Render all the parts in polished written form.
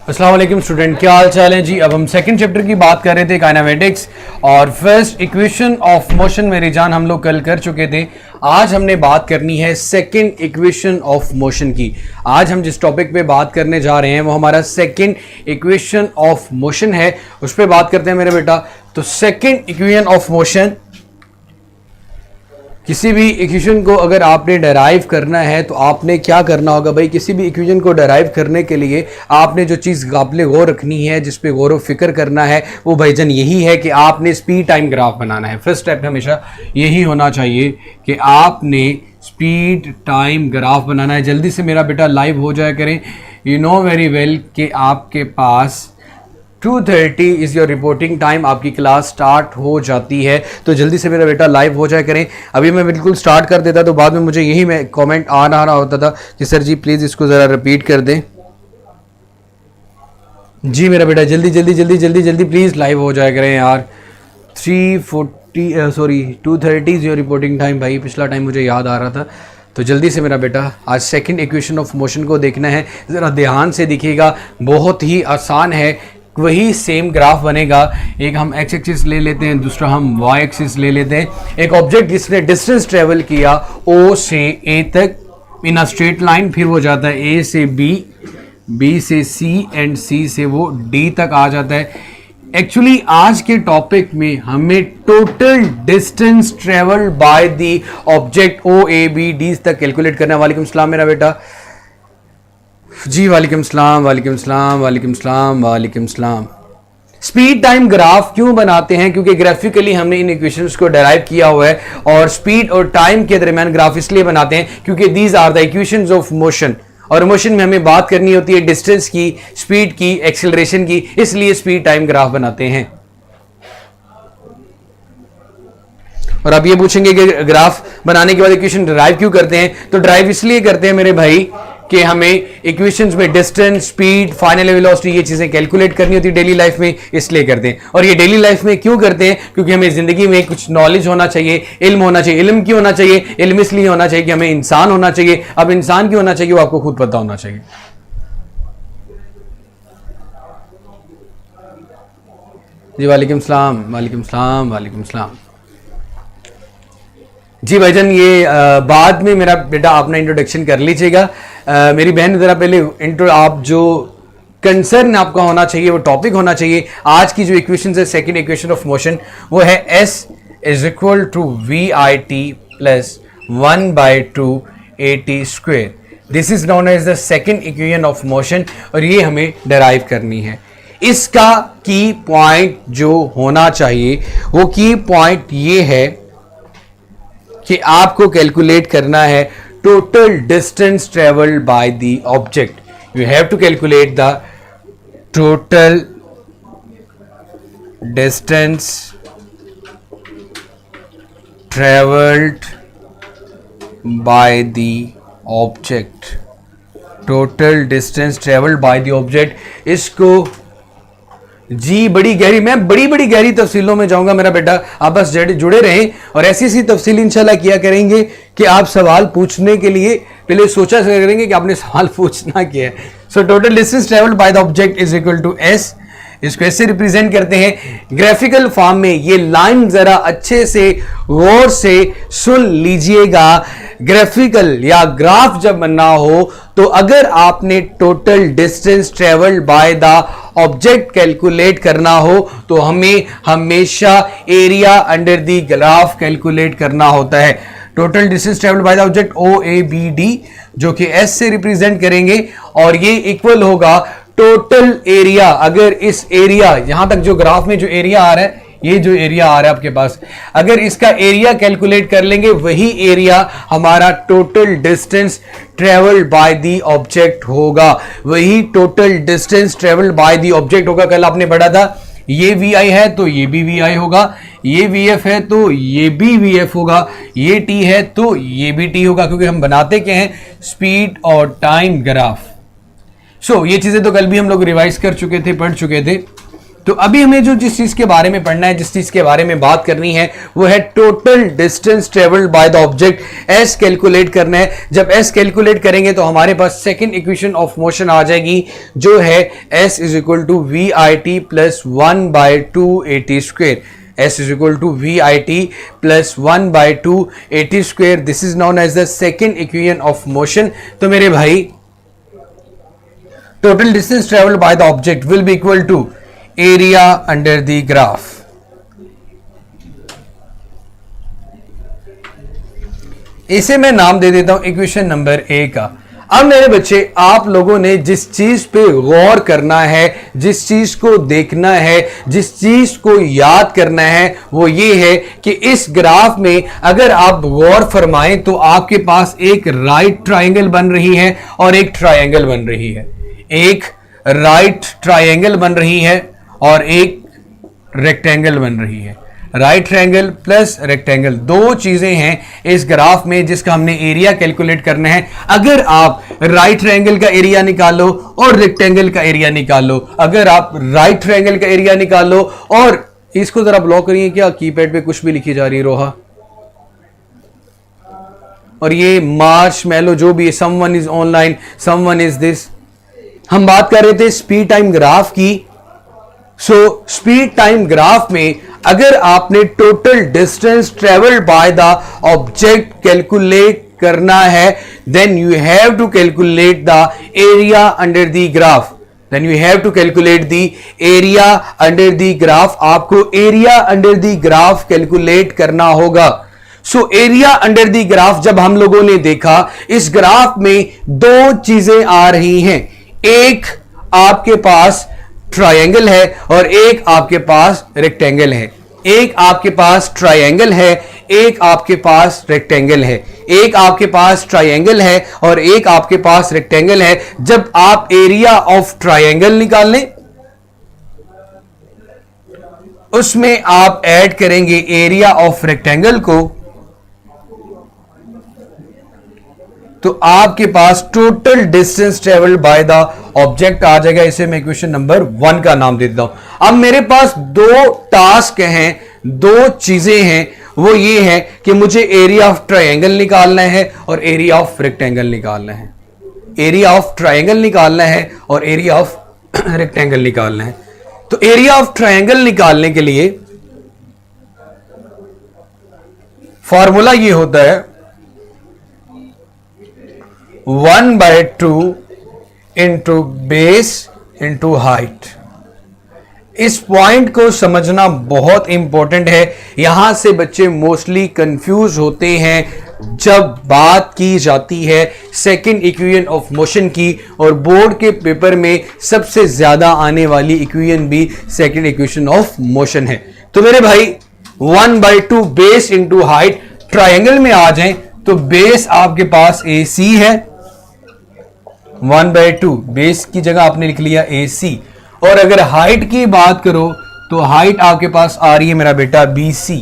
अस्सलाम वालेकुम स्टूडेंट, क्या हाल चाल है जी। अब हम सेकंड चैप्टर की बात कर रहे थे काइनेमेटिक्स और फर्स्ट इक्वेशन ऑफ मोशन मेरी जान हम लोग कल कर चुके थे। आज हमने बात करनी है सेकंड इक्वेशन ऑफ मोशन की। आज हम जिस टॉपिक पे बात करने जा रहे हैं वो हमारा सेकंड इक्वेशन ऑफ मोशन है, उस पर बात करते हैं मेरे बेटा। तो सेकंड इक्वेशन ऑफ मोशन, किसी भी इक्वेशन को अगर आपने डेराइव करना है तो आपने क्या करना होगा भाई। किसी भी इक्वेशन को डेराइव करने के लिए आपने जो चीज़ काबिल गौर रखनी है, जिस पे गौर व फिक्र करना है, वो भाईजान यही है कि आपने स्पीड टाइम ग्राफ बनाना है। फर्स्ट स्टेप हमेशा यही होना चाहिए कि आपने स्पीड टाइम ग्राफ बनाना है। जल्दी से मेरा बेटा लाइव हो जाया करें। यू नो वेरी वेल कि आपके पास 2:30 इज़ योर रिपोर्टिंग टाइम, आपकी क्लास स्टार्ट हो जाती है, तो जल्दी से मेरा बेटा लाइव हो जाए करें। अभी मैं बिल्कुल स्टार्ट कर देता तो बाद में मुझे यही मैं कमेंट आ रहा होता था कि सर जी प्लीज़ इसको ज़रा रिपीट कर दें। जी मेरा बेटा जल्दी जल्दी जल्दी जल्दी जल्दी प्लीज़ लाइव हो जाए करें यार। 2:30 इज़ योर रिपोर्टिंग टाइम। भाई पिछला टाइम मुझे याद आ रहा था, तो जल्दी से मेरा बेटा आज सेकेंड इक्वेशन ऑफ मोशन को देखना है। ज़रा ध्यान से देखिएगा, बहुत ही आसान है। वही सेम ग्राफ बनेगा। एक हम एक्स एक्सिस ले लेते हैं, दूसरा हम वाई एक्सिस ले लेते हैं। एक ऑब्जेक्ट जिसने डिस्टेंस ट्रेवल किया ओ से ए तक इन अ स्ट्रेट लाइन, फिर वो जाता है ए से बी, बी से सी एंड सी से वो डी तक आ जाता है। एक्चुअली आज के टॉपिक में हमें total distance travel by the object O A B D तक कैलकुलेट करना है। वालेकुम सलाम मेरा बेटा जी। वालेकुम सलाम वालेकुम सलाम वालेकुम सलाम वालेकुम सलाम। स्पीड टाइम ग्राफ क्यों बनाते हैं? क्योंकि ग्राफिकली हमने इन इक्वेशंस को डेराइव किया हुआ है। और स्पीड और टाइम के दरमियान ग्राफ इसलिए बनाते हैं क्योंकि these are the equations of motion, और मोशन में हमें बात करनी होती है डिस्टेंस की, स्पीड की, एक्सेलरेशन की, इसलिए स्पीड टाइम ग्राफ बनाते हैं। और अब ये पूछेंगे कि ग्राफ बनाने के बाद इक्वेशन ड्राइव क्यों करते हैं? तो ड्राइव इसलिए करते हैं मेरे भाई कि हमें इक्वेशंस में डिस्टेंस, स्पीड, फाइनल वेलोसिटी ये चीजें कैलकुलेट करनी होती है डेली लाइफ में, इसलिए करते हैं। और ये डेली लाइफ में क्यों करते हैं? क्योंकि हमें जिंदगी में कुछ नॉलेज होना चाहिए, इल्म होना चाहिए। इल्म क्यों होना चाहिए? इल्म इसलिए होना चाहिए कि हमें इंसान होना चाहिए। अब इंसान क्यों होना चाहिए वो आपको खुद पता होना चाहिए। जी वालेकुम सलाम वालेकुम सलाम वालेकुम सलाम। जी भाईजान ये बाद में मेरा बेटा अपना इंट्रोडक्शन कर लीजिएगा। मेरी बहन ज़रा पहले आप जो कंसर्न आपका होना चाहिए, वो टॉपिक होना चाहिए। आज की जो इक्वेशन है सेकंड इक्वेशन ऑफ मोशन, वो है S is equal to VIT plus 1/2 AT square. This is known as the second equation of motion, और ये हमें डेराइव करनी है। इसका की पॉइंट जो होना चाहिए वो की पॉइंट ये है कि आपको कैलकुलेट करना है total distance travelled by the object. You have to calculate the total distance travelled by the object. Total distance travelled by the object, इसको जी बड़ी गहरी तफसीलों में जाऊंगा मेरा बेटा। आप बस जुड़े रहें और ऐसी तफसील इंशाल्लाह किया करेंगे कि आप सवाल पूछने के लिए पहले सोचा करेंगे कि आपने सवाल पूछना क्या है। So total distance travelled by the object is equal to S। इसको ऐसे रिप्रेजेंट करते हैं ग्राफिकल फॉर्म में। ये लाइन जरा अच्छे से गौर से सुन लीजिएगा। ग्राफिकल या ग्राफ जब बनना हो तो अगर आपने total distance travelled by the object calculate करना हो तो हमें हमेशा area under the graph calculate करना होता है। Total distance travelled by the object OABD जो कि S से रिप्रेजेंट करेंगे, और ये इक्वल होगा टोटल एरिया। अगर इस एरिया, यहां तक जो ग्राफ में जो एरिया आ रहा है, ये जो एरिया आ रहा है आपके पास, अगर इसका एरिया कैलकुलेट कर लेंगे वही एरिया हमारा total distance travelled by the object होगा। वही total distance travelled by the object होगा। कल आपने पढ़ा था ये VI है तो ये भी VI होगा, ये VF है तो ये भी VF होगा, ये T है तो ये भी T होगा, क्योंकि हम बनाते क्या हैं? स्पीड और टाइम ग्राफ। सो ये चीजें तो कल भी हम लोग रिवाइज कर चुके थे, पढ़ चुके थे। तो अभी हमें जो जिस चीज के बारे में पढ़ना है, जिस चीज के बारे में बात करनी है, वो है total distance travelled by the object. S calculate करना है। जब एस कैलकुलेट करेंगे तो हमारे पास सेकेंड इक्वेशन ऑफ मोशन आ जाएगी, जो है S is equal to V I T plus 1/2 AT square. S is equal to VIT plus 1/2 AT square. This is known as the second equation of motion. तो मेरे भाई total distance traveled by the object will be equal to area under the graph. इसे मैं नाम दे देता हूं equation number A का। अब मेरे बच्चे, आप लोगों ने जिस चीज पे गौर करना है, जिस चीज को देखना है, जिस चीज को याद करना है, वो ये है कि इस ग्राफ में अगर आप गौर फरमाएं तो आपके पास एक राइट ट्रायंगल बन रही है और एक ट्रायंगल बन रही है। एक राइट ट्रायंगल बन रही है और एक रेक्टेंगल बन रही है। राइट ट्रायंगल प्लस रेक्टेंगल, दो चीजें हैं इस ग्राफ में जिसका हमने एरिया कैलकुलेट करना है। अगर आप राइट ट्रायंगल का एरिया निकालो और रेक्टेंगल का एरिया निकालो, अगर आप राइट ट्रायंगल का एरिया निकालो और इसको जरा ब्लॉक करिए, क्या कीपैड पे कुछ भी लिखी जा रही है रोहा, और ये मार्च मैलो जो भी है, someone is online, someone is this. हम बात कर रहे थे स्पीड टाइम ग्राफ की। सो स्पीड टाइम ग्राफ में अगर आपने total distance travelled by the object calculate करना है, then you have to calculate the area under the graph. Then you have to calculate the area under the graph. आपको area under the graph calculate करना होगा। So area under the graph जब हम लोगों ने देखा, इस ग्राफ में दो चीजें आ रही हैं। एक आपके पास ट्रायंगल है और एक आपके पास रेक्टेंगल है। एक आपके पास ट्रायंगल है, एक आपके पास रेक्टेंगल है। एक आपके पास ट्रायंगल है और एक आपके पास रेक्टेंगल है। जब आप एरिया ऑफ ट्रायंगल निकाल लें, उसमें आप ऐड करेंगे एरिया ऑफ रेक्टेंगल को, तो आपके पास total distance travelled by the object आ जाएगा। इसे मैं इक्वेशन नंबर 1 का नाम दे देता हूं। अब मेरे पास दो टास्क हैं, दो चीजें हैं। वो ये है कि मुझे एरिया ऑफ ट्रायंगल निकालना है और एरिया ऑफ रेक्टेंगल निकालना है। एरिया ऑफ ट्रायंगल निकालना है और एरिया ऑफ रेक्टेंगल निकालना है। तो एरिया ऑफ ट्रायंगल निकालने के लिए फॉर्मूला ये होता है 1/2 इंटू बेस इंटू हाइट। इस पॉइंट को समझना बहुत इंपॉर्टेंट है। यहां से बच्चे मोस्टली कंफ्यूज होते हैं जब बात की जाती है सेकंड इक्वेशन ऑफ मोशन की, और बोर्ड के पेपर में सबसे ज्यादा आने वाली इक्वेशन भी सेकंड इक्वेशन ऑफ मोशन है। तो मेरे भाई 1/2 बेस इंटू हाइट, ट्रायंगल में आ जाएं तो बेस आपके पास AC है, 1/2 बेस की जगह आपने लिख लिया AC। और अगर हाइट की बात करो तो हाइट आपके पास आ रही है मेरा बेटा BC,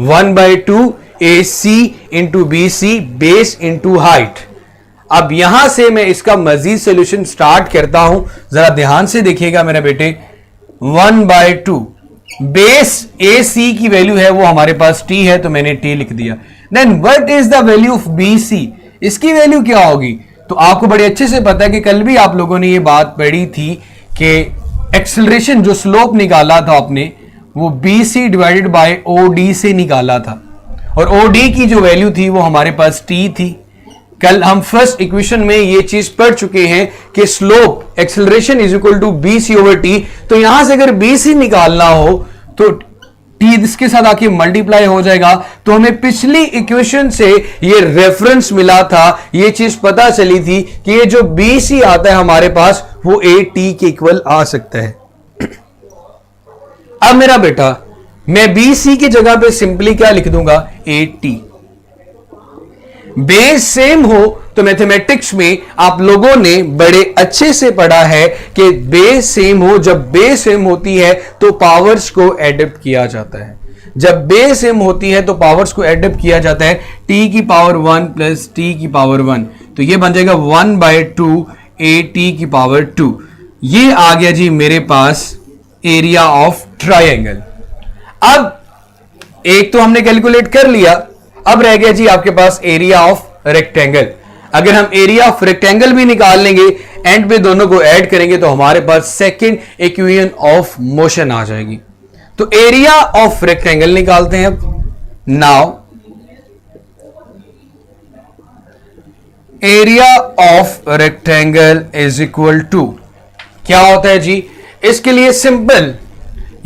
1/2 AC into BC, base into height. अब यहां से मैं इसका मजीद सोल्यूशन स्टार्ट करता हूं, जरा ध्यान से देखिएगा मेरे बेटे। 1/2 बेस AC की वैल्यू है वो हमारे पास T है, तो मैंने T लिख दिया। Then what is the value of BC, इसकी वैल्यू क्या होगी? तो आपको बड़े अच्छे से पता है कि कल भी आप लोगों ने ये बात पढ़ी थी कि एक्सेलरेशन जो स्लोप निकाला था आपने, वो BC डिवाइडेड बाय OD से निकाला था, और OD की जो वैल्यू थी वो हमारे पास T थी। कल हम फर्स्ट इक्वेशन में ये चीज पढ़ चुके हैं कि slope acceleration is equal to BC over T। तो यहां से अगर BC निकालना हो तो T इसके साथ आके मल्टीप्लाई हो जाएगा। तो हमें पिछली इक्वेशन से ये रेफरेंस मिला था, ये चीज पता चली थी कि ये जो BC आता है हमारे पास वो AT के इक्वल आ सकता है। अब मेरा बेटा, मैं BC की जगह पे सिंपली क्या लिख दूंगा? AT। बेस सेम हो तो मैथमेटिक्स में आप लोगों ने बड़े अच्छे से पढ़ा है कि बेस सेम हो, जब बेस सेम होती है तो पावर्स को एडप्ट किया जाता है। जब बेस सेम होती है तो पावर्स को एडप्ट किया जाता है। t की पावर 1 प्लस t की पावर 1, तो ये बन जाएगा 1/2 AT की पावर 2। ये आ गया जी मेरे पास एरिया ऑफ ट्रायंगल। अब एक तो हमने कैलकुलेट कर लिया, अब रह गया जी आपके पास एरिया ऑफ रेक्टेंगल। अगर हम एरिया ऑफ रेक्टेंगल भी निकाल लेंगे, एंड पे दोनों को ऐड करेंगे तो हमारे पास सेकेंड इक्वेशन ऑफ मोशन आ जाएगी। तो एरिया ऑफ रेक्टेंगल निकालते हैं अब। Now area of rectangle is equal to क्या होता है जी, इसके लिए सिंपल,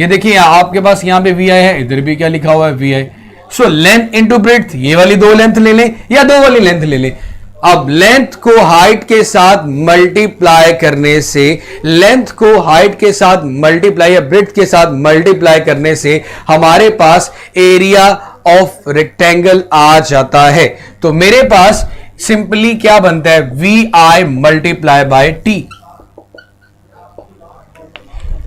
ये देखिए आपके पास यहां पे वी आई है, इधर भी क्या लिखा हुआ है V I. So length into breadth, ये वाली दो लेंथ ले लें या दो वाली लेंथ ले लें। अब लेंथ को हाइट के साथ मल्टीप्लाई करने से, लेंथ को हाइट के साथ मल्टीप्लाई या ब्रेड्थ के साथ मल्टीप्लाई करने से हमारे पास एरिया ऑफ रेक्टेंगल आ जाता है। तो मेरे पास सिंपली क्या बनता है, V I multiply by T.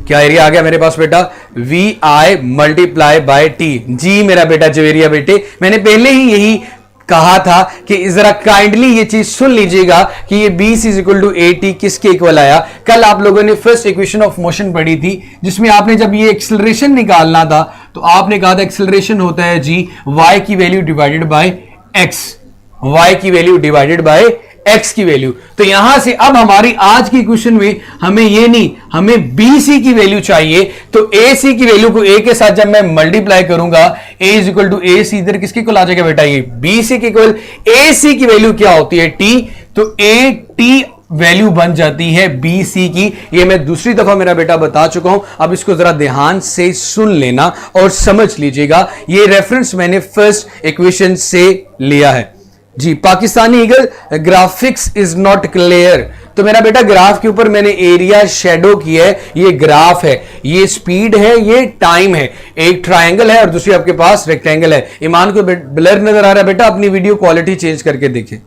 क्या एरिया आ गया मेरे पास बेटा, V I multiply by T. जी मेरा बेटा जवेरिया बेटे, मैंने पहले ही यही कहा था कि जरा काइंडली ये चीज सुन लीजिएगा कि ये B C is equal to A T किसके इक्वल आया। कल आप लोगों ने फर्स्ट इक्वेशन ऑफ मोशन पढ़ी थी, जिसमें आपने जब ये एक्सेलरेशन निकालना था तो आपने कहा था एक्सेलरेशन होता है जी वाई की value divided by X, Y की वैल्यू डिवाइडेड बाय एक्स की वैल्यू। तो यहां से अब हमारी आज की क्वेश्चन में हमें ये नहीं, हमें बी सी की वैल्यू चाहिए। तो ए सी की वैल्यू को ए के साथ जब मैं मल्टीप्लाई करूंगा, ए इज इक्वल टू ए सी, इधर किसके इक्वल आ जाएगा बेटा, ये बी सी के इक्वल। ए सी की वैल्यू क्या होती है, टी, तो ए टी वैल्यू बन जाती है बी सी की। ये मैं दूसरी दफा मेरा बेटा बता चुका हूं, अब इसको जरा ध्यान से सुन लेना और समझ लीजिएगा। ये रेफरेंस मैंने फर्स्ट इक्वेशन से लिया है जी। Pakistani eagle graphics is not clear, तो मेरा बेटा ग्राफ के ऊपर मैंने एरिया शेडो किया है। ये ग्राफ है, ये स्पीड है, ये टाइम है। एक ट्रायंगल है और दूसरी आपके पास रेक्टेंगल है। ईमान को ब्लर नजर आ रहा है बेटा, अपनी वीडियो क्वालिटी चेंज करके देखें।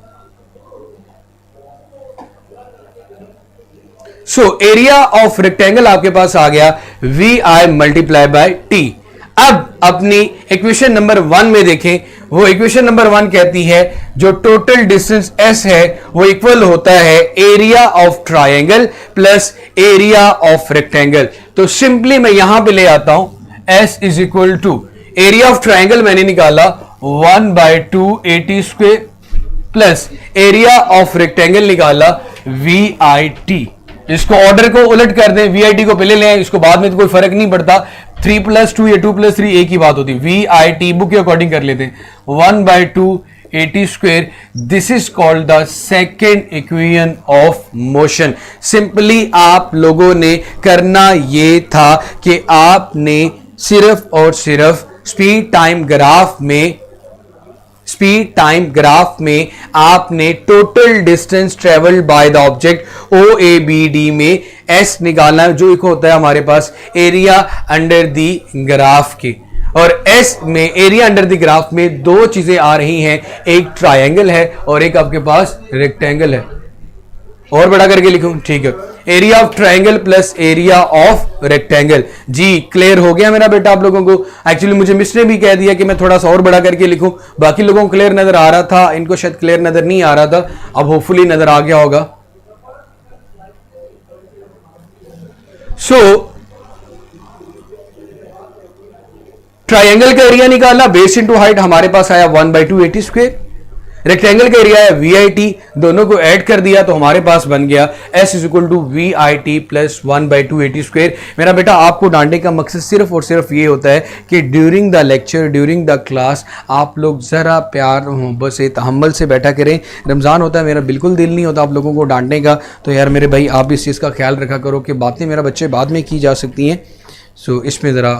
सो एरिया ऑफ रेक्टेंगल आपके पास आ गया V I multiply by T. अब अपनी इक्वेशन नंबर 1 में देखें, वो इक्वेशन नंबर 1 कहती है जो टोटल डिस्टेंस s है वो इक्वल होता है area of triangle plus area of rectangle. तो सिंपली मैं यहां पे ले आता हूं s इज इक्वल टू एरिया ऑफ ट्रायंगल मैंने निकाला 1/2 AT square plus area of rectangle निकाला VIT। इसको ऑर्डर को उलट कर दें, VIT को पहले लें, इसको बाद में तो कोई फर्क नहीं पड़ता। 3+2 या 2+3 एक ही बात होती। VIT बुक के अकॉर्डिंग कर लेते हैं 1/2 AT square. This is called the second equation of motion. Simply आप लोगों ने करना ये था कि आपने सिर्फ और सिर्फ स्पीड टाइम ग्राफ में आपने total distance travelled by the object OABD में S निकालना है, जो एक होता है हमारे पास एरिया अंडर दी ग्राफ के। और S में एरिया अंडर द ग्राफ में दो चीजें आ रही हैं, एक ट्रायंगल है और एक आपके पास रेक्टेंगल है। और बड़ा करके लिखूं, ठीक है, area of triangle plus area of rectangle. जी क्लियर हो गया मेरा बेटा आप लोगों को। एक्चुअली मुझे मिस ने भी कह दिया कि मैं थोड़ा सा और बड़ा करके लिखूं, बाकी लोगों को क्लियर नजर आ रहा था, इनको शायद क्लियर नजर नहीं आ रहा था, अब होपफुली नजर आ गया होगा। सो ट्रायंगल का एरिया निकाला, बेस इंटू हाइट हमारे पास आया 1/2 AT स्क्वायर। रेक्टेंगल का एरिया है VIT, दोनों को ऐड कर दिया तो हमारे पास बन गया S is equal to VIT plus 1/2 AT square. मेरा बेटा आपको डांटने का मकसद सिर्फ और सिर्फ ये होता है कि during the lecture, during the class आप लोग ज़रा प्यार मोहब्बत से तहम्मुल से बैठा करें। रमज़ान होता है, मेरा बिल्कुल दिल नहीं होता आप लोगों को डांटने का, तो यार मेरे भाई आप इस चीज़ का ख्याल रखा करो कि बातें मेरा बच्चे बाद में की जा सकती हैं। सो इसमें ज़रा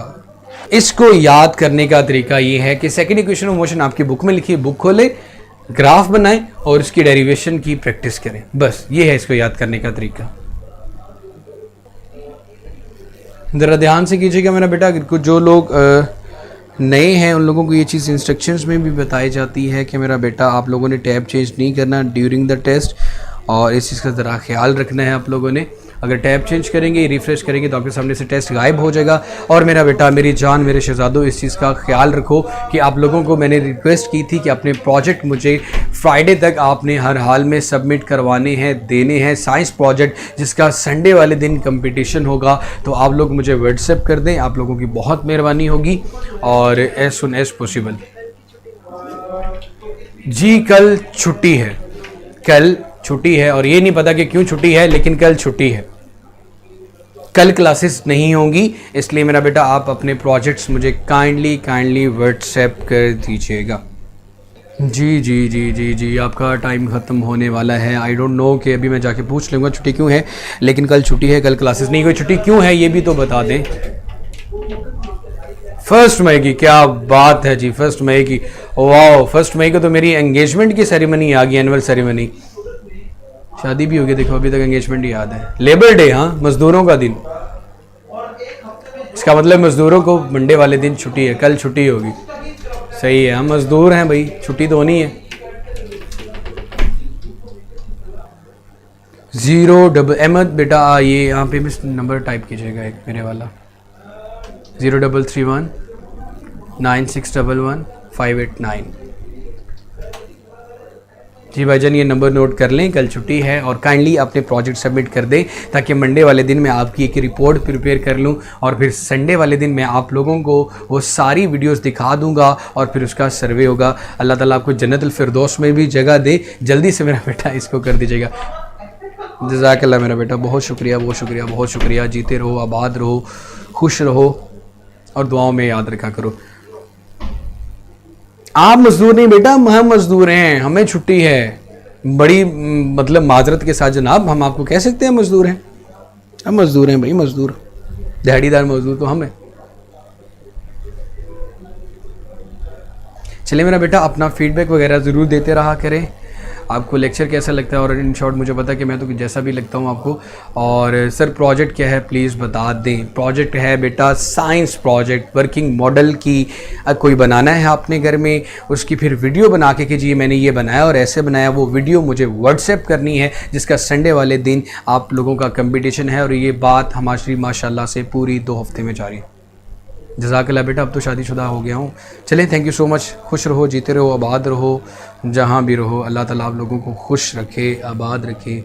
इसको याद करने का तरीका ये है कि सेकेंड इक्वेशन ऑफ मोशन आपकी बुक में लिखिए, बुक खोले, ग्राफ बनाएं और इसकी डेरिवेशन की प्रैक्टिस करें। बस ये है इसको याद करने का तरीका। जरा ध्यान से कीजिएगा मेरा बेटा, कुछ जो लोग नए हैं उन लोगों को ये चीज़ इंस्ट्रक्शंस में भी बताई जाती है कि मेरा बेटा आप लोगों ने टैब चेंज नहीं करना ड्यूरिंग द टेस्ट, और इस चीज़ का ज़रा ख्याल रखना है आप लोगों ने। अगर टैब चेंज करेंगे, रिफ्रेश करेंगे तो आपके सामने से टेस्ट गायब हो जाएगा। और मेरा बेटा, मेरी जान, मेरे शहजादों, इस चीज़ का ख्याल रखो कि आप लोगों को मैंने रिक्वेस्ट की थी कि अपने प्रोजेक्ट मुझे फ्राइडे तक आपने हर हाल में सबमिट करवाने हैं, देने हैं साइंस प्रोजेक्ट, जिसका संडे वाले दिन कंपटीशन होगा। तो आप लोग मुझे व्हाट्सएप कर दें, आप लोगों की बहुत मेहरबानी होगी, और एज सुन एज पॉसिबल। जी कल छुट्टी है, कल छुट्टी है, और ये नहीं पता कि क्यों छुट्टी है, लेकिन कल छुट्टी है, कल क्लासेस नहीं होंगी। इसलिए मेरा बेटा आप अपने प्रोजेक्ट्स मुझे काइंडली व्हाट्सएप कर दीजिएगा। जी जी जी जी जी, आपका टाइम ख़त्म होने वाला है। आई डोंट नो कि अभी मैं जाके पूछ लूँगा छुट्टी क्यों है, लेकिन कल छुट्टी है, कल क्लासेस नहीं हुई। छुट्टी क्यों है ये भी तो बता दें। 1 मई की, क्या बात है जी, 1 मई की, वाह, 1 मई को तो मेरी एंगेजमेंट की सेरेमनी आ गई, एनुअल सेरेमनी। शादी भी होगी, देखो अभी तक एंगेजमेंट ही याद है। लेबर डे, हाँ, मजदूरों का दिन, इसका मतलब मजदूरों को मंडे वाले दिन छुट्टी है, कल छुट्टी होगी। सही है, हम मजदूर हैं भाई, छुट्टी तो होनी है। 0 अहमद बेटा ये यहाँ पे भी नंबर टाइप कीजिएगा एक मेरे वाला, 0331 9611 589। जी भाईजान ये नंबर नोट कर लें, कल छुट्टी है, और काइंडली अपने प्रोजेक्ट सबमिट कर दें ताकि मंडे वाले दिन मैं आपकी एक रिपोर्ट प्रिपेयर कर लूं, और फिर संडे वाले दिन मैं आप लोगों को वो सारी वीडियोस दिखा दूंगा, और फिर उसका सर्वे होगा। अल्लाह ताला आपको जन्नतुल फिरदौस में भी जगह दे। जल्दी से मेरा बेटा इसको कर दीजिएगा। जज़ाकल्लाह मेरा बेटा, बहुत शुक्रिया, बहुत शुक्रिया, बहुत शुक्रिया। जीते रहो, आबाद रहो, खुश रहो, और दुआओं में याद रखा करो। आप मजदूर नहीं बेटा, हम मजदूर हैं, हमें छुट्टी है। बड़ी मतलब माजरत के साथ जनाब, हम आपको कह सकते हैं मजदूर हैं, हम मजदूर हैं भाई, मजदूर, दिहाड़ीदार मजदूर तो हम हैं। चलिए मेरा बेटा अपना फीडबैक वगैरह ज़रूर देते रहा करें। आपको लेक्चर कैसा लगता है, और इन शॉर्ट मुझे पता कि मैं तो जैसा भी लगता हूँ आपको। और सर प्रोजेक्ट क्या है प्लीज़ बता दें। प्रोजेक्ट है बेटा साइंस प्रोजेक्ट, वर्किंग मॉडल की कोई बनाना है अपने घर में, उसकी फिर वीडियो बना के कि जी मैंने ये बनाया और ऐसे बनाया, वो वीडियो मुझे व्हाट्सएप करनी है, जिसका संडे वाले दिन आप लोगों का कंपटीशन है। और ये बात हमारी माशाल्लाह से पूरी 2 हफ्ते में जारी है। जज़ाकल्लाह बेटा, अब तो शादीशुदा हो गया हूँ। चलें, थैंक यू सो मच। खुश रहो, जीते रहो, आबाद रहो, जहाँ भी रहो। अल्लाह ताला आप लोगों को खुश रखे, आबाद रखे।